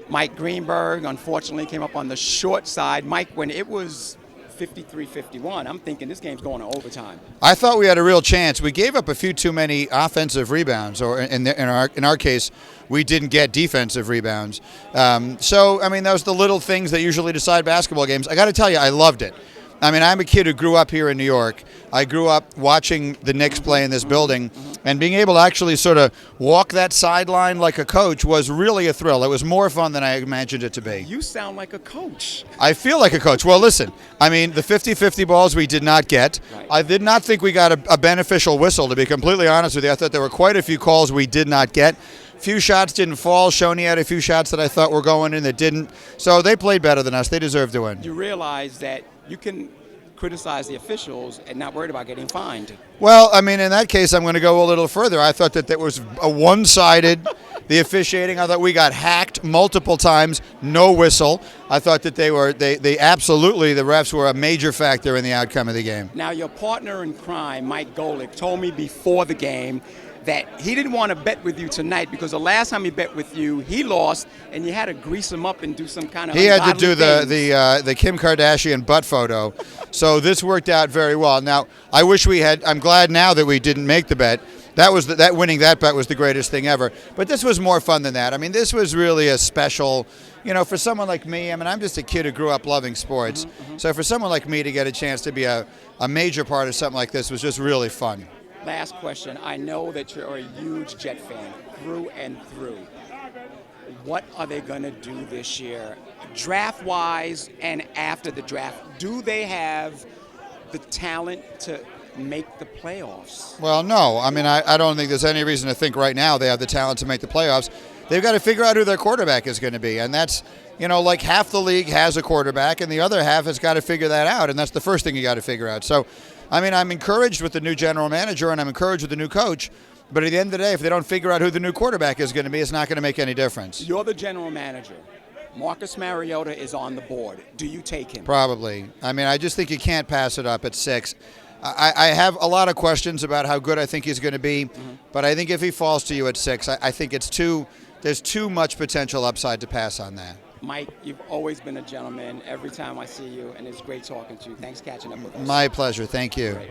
Mike Greenburg, unfortunately, came up on the short side. Mike, when it was 53-51, I'm thinking this game's going to overtime. I thought we had a real chance. We gave up a few too many offensive rebounds, or in our case, we didn't get defensive rebounds. So, I mean, those are the little things that usually decide basketball games. I got to tell you, I loved it. I mean, I'm a kid who grew up here in New York. I grew up watching the Knicks play in this building, and being able to actually sort of walk that sideline like a coach was really a thrill. It was more fun than I imagined it to be. You sound like a coach. I feel like a coach. Well, listen, I mean, the 50-50 balls we did not get. Right. I did not think we got a beneficial whistle, to be completely honest with you. I thought there were quite a few calls we did not get. Few shots didn't fall. Shoney had a few shots that I thought were going in that didn't. So they played better than us. They deserved to win. You realize that you can criticize the officials and not worried about getting fined. Well, I mean, in that case, I'm going to go a little further. I thought that was a one-sided, the officiating. I thought we got hacked multiple times, no whistle. I thought that they absolutely, the refs were a major factor in the outcome of the game. Now, your partner in crime, Mike Golick, told me before the game that he didn't want to bet with you tonight because the last time he bet with you, he lost, and you had to grease him up and do some kind of He had to do things. the Kim Kardashian butt photo. So this worked out very well. Now, I wish we had. I'm glad now that we didn't make the bet. That winning that bet was the greatest thing ever. But this was more fun than that. I mean, this was really a special, for someone like me. I mean, I'm just a kid who grew up loving sports. So for someone like me to get a chance to be a major part of something like this was just really fun. Last question. I know that you're a huge Jet fan, through and through. What are they going to do this year, draft-wise and after the draft? Do they have the talent to make the playoffs? Well, no. I mean, I don't think there's any reason to think right now they have the talent to make the playoffs. They've got to figure out who their quarterback is going to be, and that's, like half the league has a quarterback, and the other half has got to figure that out, and that's the first thing you got to figure out. So, I mean, I'm encouraged with the new general manager, and I'm encouraged with the new coach, but at the end of the day, if they don't figure out who the new quarterback is going to be, it's not going to make any difference. You're the general manager. Marcus Mariota is on the board. Do you take him? Probably. I mean, I just think you can't pass it up at 6. I have a lot of questions about how good I think he's going to be, but I think if he falls to you at 6, I think there's too much potential upside to pass on that. Mike, you've always been a gentleman every time I see you, and it's great talking to you. Thanks for catching up with us. My pleasure. Thank you. Great.